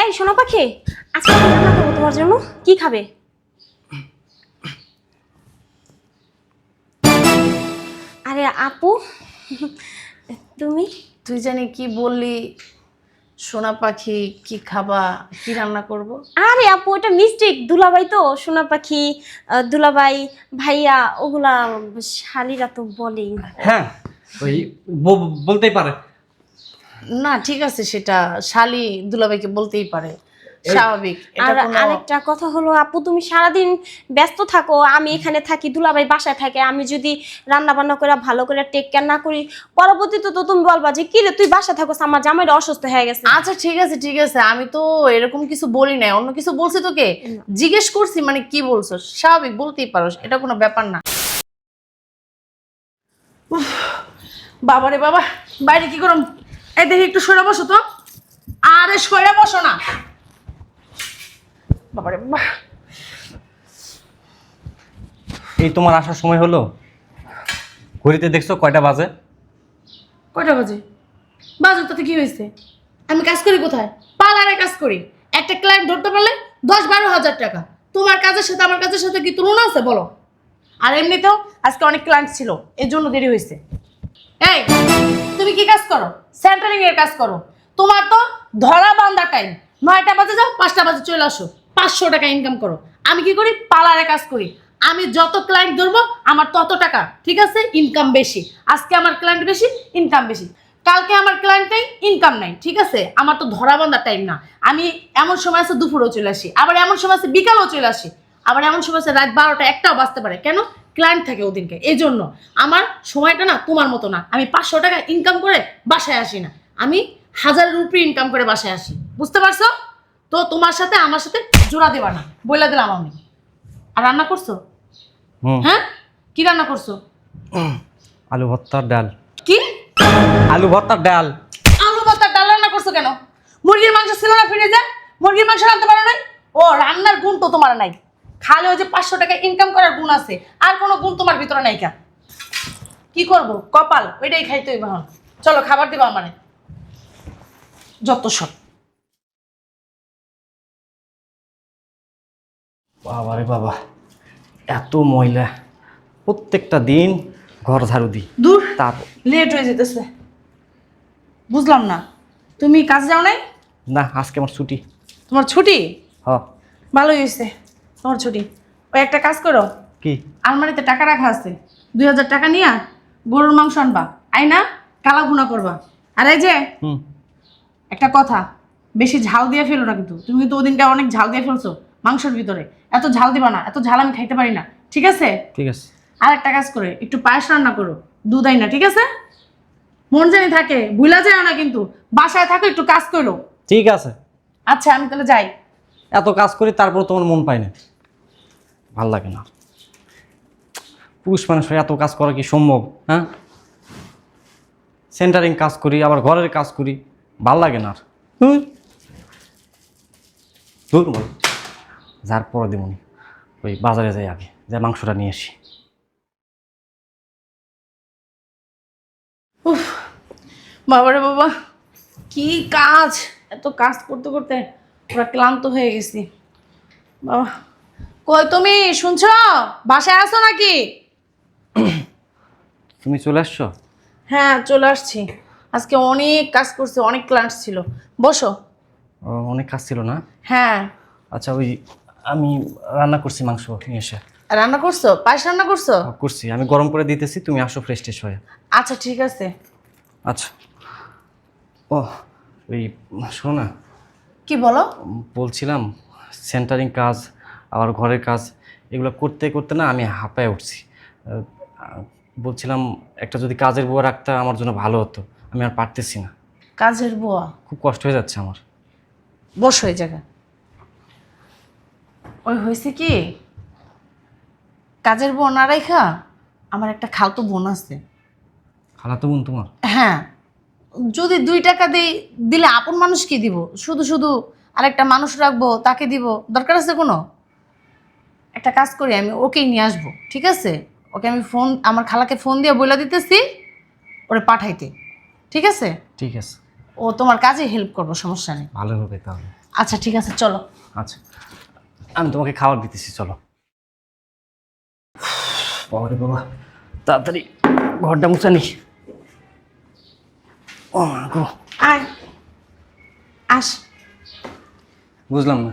এই সোনা পাখি, আজকে আমি রান্না করবো তোমার জন্য। কি খাবে? আরে আপু, তুমি? তুই জানি কি বললি, সোনা পাখি কি খাবা, কি রান্না করব? আরে আপু, এটা মিস্টেক। দুলাভাই তো, সোনা পাখি, দুলাভাই, ভাইয়া, ওগুলা শালিরা তো বলেই। হ্যাঁ, ওই বলতেই পারে। না ঠিক আছে, সেটা শালি দুলাভাইকে বলতেই পারে, স্বাভাবিক। এটা আর কোনো আরেকটা কথা হলো আপু, তুমি সারাদিন ব্যস্ত থাকো, আমি এখানে থাকি, দুলাভাই বাসায় থাকে। আমি যদি রান্না বান্না করে ভালো করে টেক কেয়ার না করি, পরবর্তীতে তো তুমি বলবা যে কি রে তুই বাসায় থাকোস, আমার জামাইটা অসুস্থ হয়ে গেছে। আচ্ছা ঠিক আছে ঠিক আছে, আমি তো এরকম কিছু বলি নাই, অন্য কিছু বলছি তোকে, জিজ্ঞেস করছি মানে কি বলছো, স্বাভাবিক বলতেই পারো, এটা কোনো ব্যাপার না। বাবারে বাবা, বাইরে কি করম? এই দেখি একটু সরে বসো তো। আরে সরে বসো না, বাবারে বাবা। এই তোমার আসার সময় হলো? ঘড়িতে দেখছো কয়টা বাজে? কয়টা বাজে? বাজে তাতে কি হয়েছে? আমি কাজ করি কোথায়? পার্লারে কাজ করি। একটা ক্লায়েন্ট ধরতে পারলে 10-12 হাজার টাকা। তোমার কাজের সাথে আমার কাজের সাথে কি তুলনা আছে বলো? আর এমনিতেও আজকে অনেক ক্লায়েন্ট ছিল, এর জন্য দেরি হয়েছে। এই তুমি কি কাজ করো? সেন্টারিং এর কাজ করো। তোমার তো ধরা বান্ধা টাইম। 9টা বাজে যাও, 5টা বাজে চলে আসো, 500 টাকা ইনকাম করো। আমি কি করি? পার্লারে কাজ করি। আমি যত ক্লায়েন্ট ধরবো আমার তত টাকা, ঠিক আছে? ইনকাম বেশি। আজকে আমার ক্লায়েন্ট বেশি, ইনকাম বেশি। কালকে আমার ক্লায়েন্ট নেই, ইনকাম নাই, ঠিক আছে? আমার তো ধরা বান্ধা টাইম না। আমি এমন সময় আছে দুপুরেও চলে আসি, আবার এমন সময় আছে বিকালেও চলে আসি, আবার এমন সময় আছে রাত 12টা 1টাও বাজতে পারে। কেন? ক্লায়েন্ট থাকে ওদিনকে, এই জন্য আমার সময়টা না তোমার মতো না। আমি 500 টাকা ইনকাম করে বাসায় আসি না, আমি 1000-এর উপরে ইনকাম করে বাসায় আসি, বুঝতে পারছো? তো তোমার সাথে আমার সাথে জোড়া দেবা না, বলে দিলাম আমি। আর রান্না করছো? হ্যাঁ, কি রান্না করছো? আলু ভর্তার ডাল। কি? আলু ভর্তার ডাল। আলু ভর্তার ডাল রান্না করছো কেন? মুরগির মাংস ছিল না ফ্রিজে? মুরগির মাংস রান্নতে পারো নাই? ও, রান্নার গুণ তো তোমার নাই, খালি ওই যে 500 টাকা ইনকাম করার গুণ আছে, আর কোনো গুণ তোমার ভিতরে নাই। কেন? কি করব? কপাল, ওইটাই খাইতে হইব। এখন চলো খাবার দিবা আমারে, যত সব। বাবারে বাবা, এত ময়লা! প্রত্যেকটা দিন ঘর ঝাড়ু দিই। দূর, তার লেট হয়ে যেতেছে। বুঝলাম না, তুমি কাজ যাও নাই? না, আজকে আমার ছুটি। তোমার ছুটি? হ। ভালোই হয়েছে তোমার ছুটি। ওই একটা কাজ করো, কি? আলমারিতে টাকা রাখা আছে, 2000 টাকা নিয়া গরুর মাংস আনবা, আইনা কালা ভুনা করবা। আর এই যে একটা কথা, বেশি ঝাল দিয়ে ফেলো না কিন্তু। তুমি কিন্তু ওদিনকে অনেক ঝাল দিয়ে ফেলছো মাংসের ভিতরে। এত ঝাল দিবা না, এত ঝাল আমি খাইতে পারি না, ঠিক আছে? ঠিক আছে। আর একটা কাজ করে একটু পায়েস রান্না করো, দুধ আই না, ঠিক আছে? মন জানি থাকে, ভুলা যায় না কিন্তু। বাসায় থাকো, একটু কাজ করো। ঠিক আছে। আচ্ছা আমি তাহলে যাই। এত কাজ করি তারপর তোমার মন পায় না, ভাল লাগে না। পুরুষ মানুষ হয়ে এত কাজ করা কি সম্ভব? হ্যাঁ, সেন্টারিং কাজ করি, আবার ঘরের কাজ করি, ভাল লাগে না আর। দূর বল, যার পরে দেবনি। ওই বাজারে যাই আগে, যা মাংসটা নিয়ে আসি। উফ, বাবারে বাবা, কি কাজ! এত কাজ করতে করতে পুরো ক্লান্ত হয়ে গেছি বাবা। কই তুমি, শুনছো? বাসায় আছো নাকি? তুমি চলে আসছো? হ্যাঁ চলে আসছি। আজকে অনেক কাজ করছে, অনেক ক্লায়েন্ট ছিল। বসো। ও, অনেক কাজ ছিল না? হ্যাঁ। আচ্ছা, ওই আমি রান্না করছি মাংস নিয়ে এসে। রান্না করছো? পায়েস রান্না করছো? করছি, আমি গরম করে দিতেছি, তুমি আসো ফ্রেশ ট্রেশ হয়ে। আচ্ছা ঠিক আছে। আচ্ছা। ও, ওই শোনো না, কি বলো? বলছিলাম সেন্টারিং কাজ আবার ঘরের কাজ এগুলো করতে করতে না আমি হাঁপায়ে উঠছি। বলছিলাম একটা যদি কাজের বুয়া রাখতে আমার জন্য ভালো হতো, আমি আর পারতেছি না, কাজের বুয়া? খুব কষ্ট হয়ে যাচ্ছে আমার। বসো এই জায়গায়। ওই হয়েছে কি, কাজের বোন না রাইখা আমার একটা খালতো বোন আছে। খালাতো বোন তোমার? হ্যাঁ, যদি 2 টাকা দিলে আপন মানুষ কি দিব? শুধু শুধু আরেকটা মানুষ রাখবো, তাকে দিব? দরকার আছে কোনো? একটা কাজ করি, আমি ওকেই নিয়ে আসবো, ঠিক আছে? ওকে আমি ফোন, আমার খালাকে ফোন দিয়ে বলে দিতেছি ওরে পাঠাইতে, ঠিক আছে? ঠিক আছে, ও তোমার কাজে হেল্প করবো, সমস্যা নেই। ভালো হবে তাহলে। আচ্ছা ঠিক আছে চলো। আচ্ছা আমি তোমাকে খাবার দিতেছি, চলো। বাবা রে বাবা, তাড়াতাড়ি ঘরটা মুছে নি। ও মা গো। আয় আস, বুঝলাম না,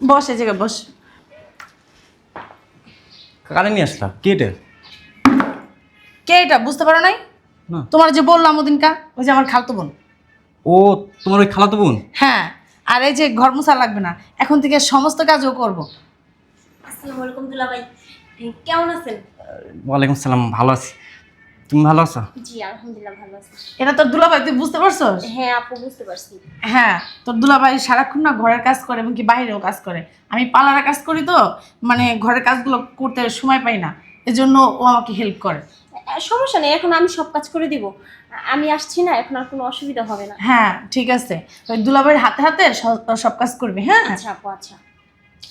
বস এই জায়গায় বস। কারে নিয়ে আসলা? কেটে? কে এটা বুঝতে পারো নাই? না। তোমার যে বললাম ওদিনকা, ওই যে আমার খালতো বোন। ও তোমার ওই খালাতো বোন? হ্যাঁ, আর এই যে ঘর মোছা লাগবে না, এখন থেকে সমস্ত কাজও করবো। আসসালামু আলাইকুম দুলাভাই, কেমন আছেন? ওয়ালাইকুম সালাম, ভালো আছি। তুমি ভালো আছো? জি আলহামদুলিল্লাহ ভালো আছি। এটা তোর দুলাভাই, তুই বুঝতে পারছস? হ্যাঁ আপু বুঝতে পারছি। হ্যাঁ, তোর দুলাভাই সারাক্ষণ না ঘরের কাজ করে এবং কি বাইরেও কাজ করে। আমি পার্লারে কাজ করি তো, মানে ঘরের কাজগুলো করতে সময় পাই না, এজন্য ও আমাকে হেল্প করে। সমস্যা নেই, এখন আমি সব কাজ করে দিব। আমি আসছি না, এখন আর কোনো অসুবিধা হবে না। হ্যাঁ ঠিক আছে, ওই দুলাভাইয়ের হাতে হাতে সব কাজ করবি। হ্যাঁ আচ্ছা আপু আচ্ছা।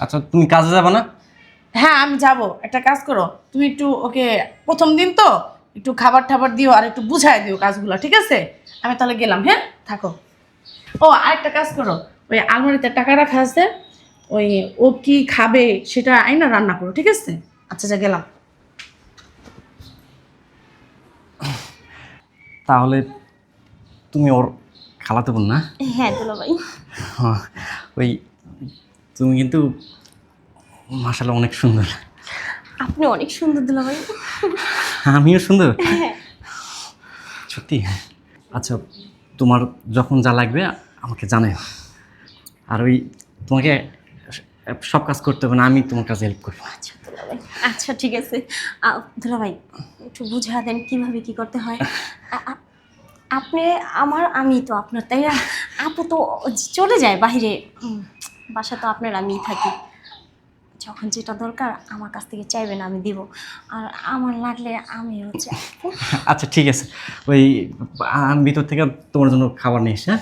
আচ্ছা তুমি কাজে যাবে না? হ্যাঁ আমি যাব। একটা কাজ করো, তুমি একটু ওকে, প্রথম দিন তো একটু খাবার টাবার দিও আর একটু বুঝাই দিও কাজগুলো, ঠিক আছে? আমি তাহলে গেলাম, হ্যাঁ থাকো। ও আরেকটা কাজ করো, ওই আলমারিতে টাকা রাখা আছে, ওই ও কি খাবে সেটা আইনা রান্না করো, ঠিক আছে? আচ্ছা যা, গেলাম। তাহলে তুমি ওর খালাতো বোন না? হ্যাঁ দুলাভাই। হ্যাঁ, ওই তুমি কিন্তু মাশাআল্লাহ অনেক সুন্দর। আপনি অনেক সুন্দর দুলাভাই। আমিও সুন্দর হ্যাঁ সত্যি। আচ্ছা তোমার যখন যা লাগবে আমাকে জানাও, আর ওই তোমাকে সব কাজ করতে হবে না, আমি তোমার কাছে হেল্প করবো। আচ্ছা দুলাভাই, আচ্ছা ঠিক আছে। দুলাভাই একটু বুঝা দেন কিভাবে কি করতে হয়। আপনি আমার, আমি তো আপনার, তাই না? আপু তো চলে যায় বাইরে, বাসা তো আপনার, আমিই থাকি। যখন যেটা দরকার আমার কাছ থেকে চাইবেন, আমি দিব। আর আমার লাগলে আমি হচ্ছে। আচ্ছা ঠিক আছে, ওই আমি ভিতর থেকে তোমার জন্য খাবার নিয়ে এসে। হ্যাঁ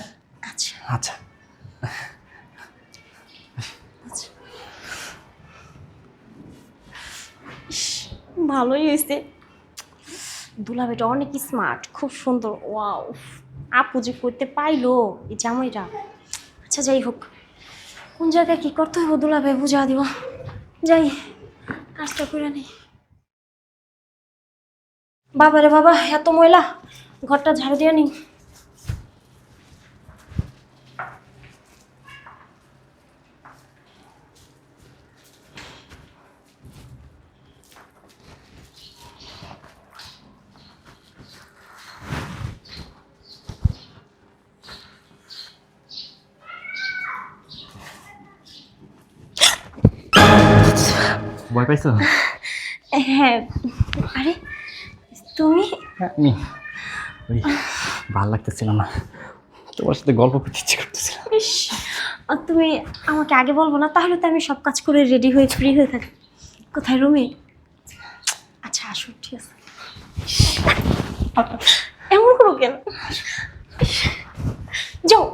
আচ্ছা আচ্ছা। আচ্ছা। ইস, ভালোই হয়েছে, দুলাভাইটা অনেক স্মার্ট, খুব সুন্দর। ওয়াও, আপু যে করতে পাইলো এই জামাইটা। আচ্ছা যাই হোক, কোন জায়গায় কি করতে হবে দুলাভাই বুঝা দিব। যাই কাজটা করে নেই। বাবারে বাবা, এত ময়লা, ঘরটা ঝাড়ু দিয়ে নি। ভয় পাইছো? হ্যাঁ। আরে তুমি? হ্যাঁ আমি ওই ভালো লাগতেছিল না, তোমার সাথে গল্প করতে ইচ্ছে করতেছিল। ইস, আর তুমি আমাকে আগে বলবো না? তাহলে তো আমি সব কাজ করে রেডি হয়ে ফ্রি হয়ে থাকি। কোথায়, রুমে? আচ্ছা আসো, ঠিক আছে। এমন করো কেন? যাও।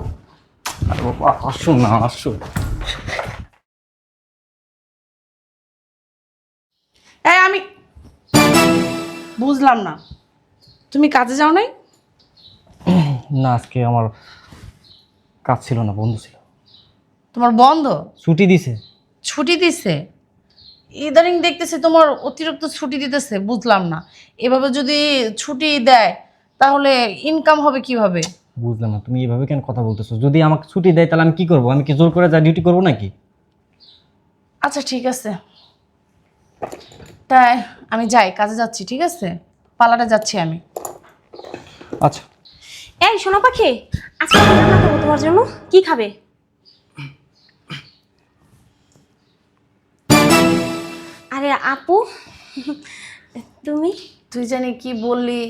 আরে বাবা, আসো না, আসো। এই আমি বুঝলাম না, তুমি কাজে যাও নাই? না আজকে আমার কাজ ছিল না, বন্ধু ছিল। তোমার বন্ধ? ছুটি দিছে। ছুটি দিছে? ইদানিং দেখতেছি তোমার অতিরিক্ত ছুটি দিতেছে, বুঝলাম না। এভাবে যদি ছুটি দেয় তাহলে ইনকাম হবে কিভাবে? বুঝলাম না তুমি এভাবে কেন কথা বলতেছো। যদি আমাকে ছুটি দেয় তাহলে আমি কি করবো? আমি কি জোর করে যা ডিউটি করবো নাকি? আচ্ছা ঠিক আছে, তাই আমি যাই, কাজে যাচ্ছি, ঠিক আছে? পার্লারে যাচ্ছি আমি। আচ্ছা। এই শোনো পাখি, আজকে কি রান্না করবো তোমার জন্য? কি খাবে? আরে আপু, তুমি? তুই জানি কি বললি,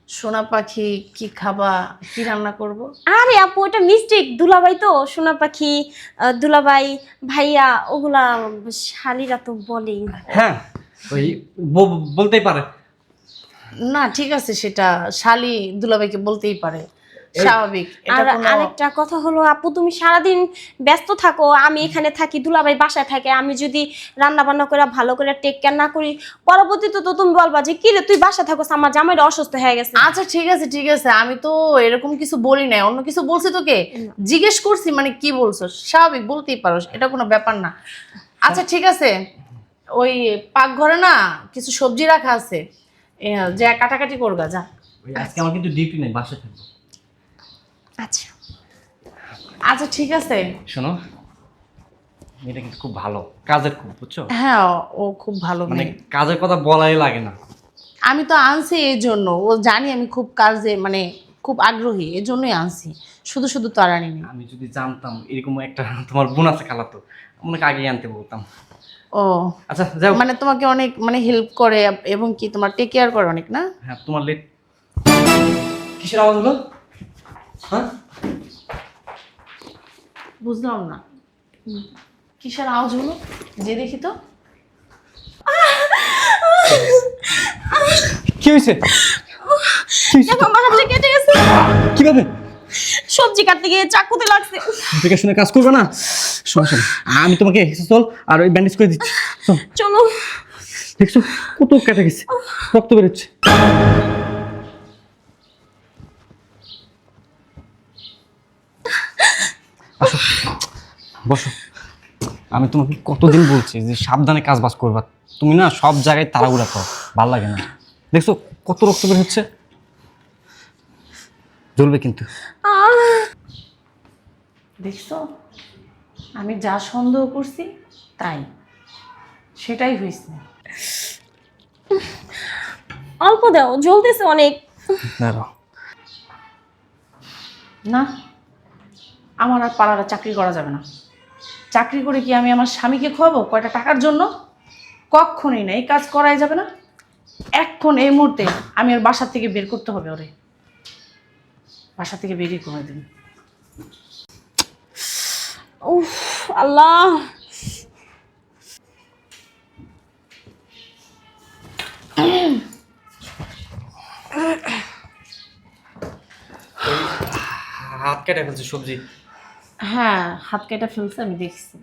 সোনা পাখি কি খাবা, কি রান্না করব? আরে আপু এটা মিস্টেক, দুলাভাই তো সোনা পাখি, দুলাভাই, ভাইয়া, ওগুলা শালিরা তো বলেই। হ্যাঁ ওই বলতেই পারে। না ঠিক আছে, সেটা শালি দুলাভাইকে বলতেই পারে, স্বাভাবিক। এটা আর কোনো আরেকটা কথা হলো আপু, তুমি সারাদিন ব্যস্ত থাকো, আমি এখানে থাকি, দুলাভাই বাসায় থাকে। আমি যদি রান্না বান্না করে ভালো করে টেক কেয়ার না করি, পরবর্তীতে তো তুমি বলবা যে কি রে তুই বাসায় থাকোস, আমার জামাইটা অসুস্থ হয়ে গেছে। আচ্ছা ঠিক আছে ঠিক আছে, আমি তো এরকম কিছু বলি নাই। অন্য কিছু বলছি তোকে? জিজ্ঞেস করছি, মানে কি বলছো, স্বাভাবিক বলতেই পারো, এটা কোনো ব্যাপার না। আচ্ছা ঠিক আছে, ওই পাকঘরে না কিছু সবজি রাখা আছে, যে কাটাকাটি করবা যা। ওই আজকে আমার কিন্তু ডিউটি নেই, বাসায় থাকবো। আচ্ছা আচ্ছা ঠিক আছে। শোনো, মেয়েটা কিন্তু খুব ভালো, কাজের খুব, বুঝছো? হ্যাঁ ও খুব ভালো মানে মেয়ে। কাজের কথা বলাই লাগে না। আমি তো আনছি এই জন্য, ও জানি আমি খুব কাজে মানে খুব আগ্রহী, এই জন্যই আনছি, শুধু শুধু তো আর আনিনি। আমি যদি জানতাম এরকম একটা তোমার বোন আছে খালাতো, অনেক আগেই আনতে বলতাম। ও আচ্ছা যাও। মানে তোমাকে অনেক মানে হেল্প করে এবং কি তোমার টেক কেয়ার করে অনেক, না? হ্যাঁ, তোমার লেট কিসের আওয়াজ হলো? হ্যাঁ, বুঝলাম না কিসের আওয়াজ হলো, যে দেখি তো। কি হয়েছে? দেখো আমার হাতে কেটে গেছে, কিভাবে? সবজি কাটতে গিয়ে চাকুতে লাগছে। দেখে শুনে কাজ করবে না? সমস্যা নেই, আমি তোমাকে চল আর ওই ব্যান্ডেজ করে দিচ্ছি। চল। চলো। দেখছো কত কেটে গেছে, রক্ত বেরোচ্ছে। আসো, বসো। আমি তোমাকে কতদিন বলছি যে সাবধানে কাজ বাজ করবা, তুমি না সব জায়গায় তাড়াহুড়া করো, ভালো লাগে না। দেখছো কত রক্ত বের হচ্ছে, জ্বলবে কিন্তু। দেখছো আমি যা সন্দেহ করছি তাই, সেটাই হয়েছে। অল্প দাও, জ্বলতেছে অনেক। দাঁড়াও। না, আমার আর পাড়ার চাকরি করা যাবে না। চাকরি করে কি আমি আমার স্বামীকে খাওয়াবো কয়টা টাকার জন্য? কখনই না, এই কাজ করাই যাবে না। এখন এই মুহূর্তে আমি ওর বাসা থেকে বের করতে হবে, ওরে বাসা থেকে বেরিয়ে করে দিন। উফ আল্লাহ, হাত কেটে ফেলছে সবজি। হ্যাঁ হাত কেটে ফেলছে, আমি দেখছি।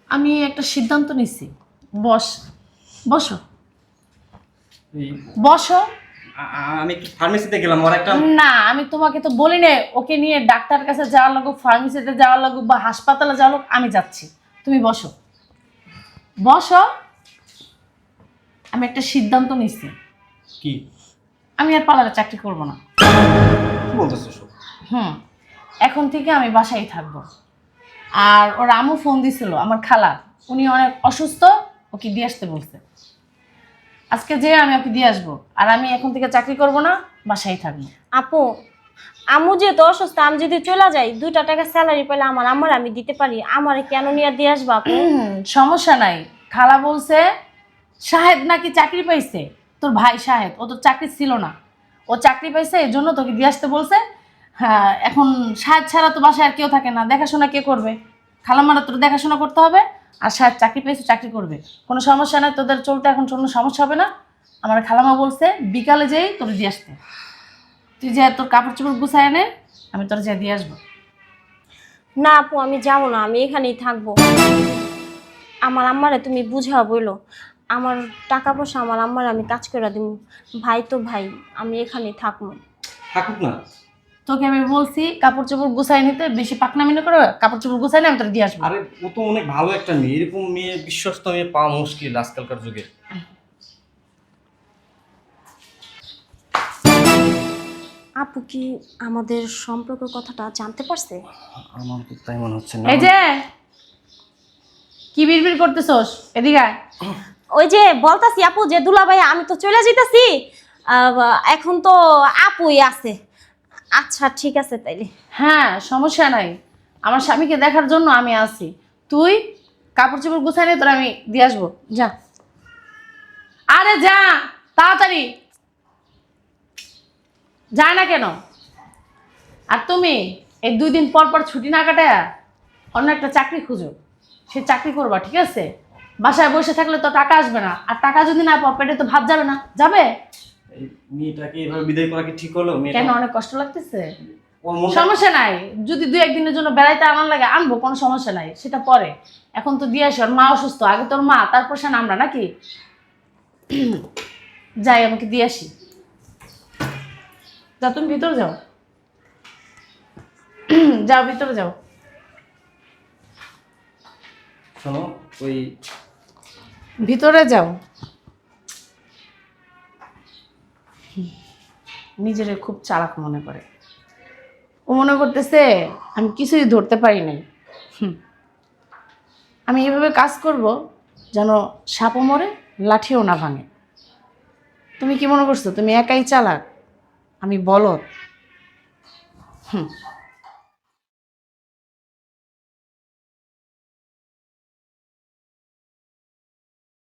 আমি একটা সিদ্ধান্ত নিছি। বস, বসো বসো। আমি ফার্মেসিতে গেলাম, ওর একটা না আমি তোমাকে তো বলি না ওকে নিয়ে ডাক্তার কাছে যাওয়া লাগুক, ফার্মেসিতে যাওয়া লাগুক বা হাসপাতালে যাওয়া লাগুক, আমি যাচ্ছি। তুমি বসো বসো। আমি একটা সিদ্ধান্ত নিচ্ছি, কি? আমি আর পার্লারে চাকরি করব না। কি বলতেছো সব? এখন থেকে আমি বাসায় থাকবো। আর ওর আমু ফোন দিছিল, আমার খালা, উনি অনেক অসুস্থ, ওকে দিয়ে আসতে বলছে। আজকে যে আমি ওকে দিয়ে আসবো, আর আমি এখন থেকে চাকরি করব না, বাসায় থাকবো। আপু আম্মু যেহেতু অসুস্থ, আমি যদি চলে যাই 2টা টাকা স্যালারি পেলে আমার আমি দিতে পারি, আমারে কেন নিয়ে দিয়ে আসবা আপু? সমস্যা নাই। খালা বলছে শাহেদ নাকি চাকরি পাইছে, তোর ভাই শাহেদ, ও তো চাকরি ছিল না, ও চাকরি পাইছে, এই জন্য তোকে দিয়ে আসতে বলছে। হ্যাঁ এখন শাহেদ ছাড়া তো বাসায় আর কেউ থাকে না, দেখাশোনা কে করবে? খালামারা তোর দেখাশোনা করতে হবে, আর শাহেদ চাকরি পেয়েছে, চাকরি করবে, কোনো সমস্যা নাই, তোদের চলতে এখন কোনো সমস্যা হবে না। আমার খালামা বলছে বিকালে যেই তোর দিয়ে আসতে, তুই যে তোর কাপড় চোপড় গুছায় এনে আমি তোর যে দিয়ে আসবো। না আপু আমি যাবো না, আমি এখানেই থাকবো। আমার আম্মারে তুমি বুঝাও বইলো, আমার টাকা পয়সা আমার আম্মারে আমি কাজ করে দিব। ভাই তো ভাই, আমি এখানেই থাকবো। থাকুক না। তোকে আমি বলছি কাপড় চোপড় গুছাই নিতে, বেশি পাকনামি না করে কাপড় চোপড় গুছাই না, আমি তোর দিয়ে আসবো। আরে ও তো অনেক ভালো একটা মেয়ে, এরকম মেয়ে বিশ্বস্ত মেয়ে পাওয়া মুশকিল আজকালকার যুগে। আপু কি আমাদের সম্পর্কের কথাটা জানতে পারছে? আমার তো তাই মনে হচ্ছে না। এই যে কি বিড়বিড় করতেছস, এদিকে আয়। ওই যে বলতাছি আপু যে দুলাভাই আমি তো চলে যাইতাছি, এখন তো আপুই আছে। আচ্ছা ঠিক আছে তাইলে। হ্যাঁ সমস্যা নাই, আমার স্বামীকে দেখার জন্য আমি আছি। তুই কাপড় চোপড় গুছাই নিয়ে তোর আমি দিয়ে আসবো, যা। আরে যা তাড়াতাড়ি, যায় না কেন? আর তুমি এই 2 দিন পর পর ছুটি না কাটায় অন্য একটা চাকরি খুঁজো, সে চাকরি করবা, ঠিক আছে? বাসায় বসে থাকলে তো টাকা আসবে না, আর টাকা যদি না পাও পেটে তো ভাত যাবে না, যাবে? এই মেয়েটাকে এইভাবে বিদায় করা কি ঠিক হলো? মেয়েটা কেন অনেক কষ্ট লাগতেছে? ওর মনটা সমস্যা নাই, যদি 2-1 দিনের জন্য বেড়াইতে আনার লাগে আনবো, কোনো সমস্যা নাই, সেটা পরে। এখন তো দিয়ে আসি, ওর মা অসুস্থ, আগে তোর মা, তারপর সে আমরা নাকি। যাই, আমাকে দিয়ে আসি। যা, তুমি ভিতরে যাও। যাও, ভিতরে যাও। শোনো, ওই ভিতরে যাও। নিজেরে খুব চালাক মনে করে। ও মনে করতেছে আমি কিছুই ধরতে পারি নাই। আমি এভাবে কাজ করব যেন সাপও মরে, লাঠিও না ভাঙে। তুমি কি মনে করছো তুমি একাই চালাক? আমি বলদ।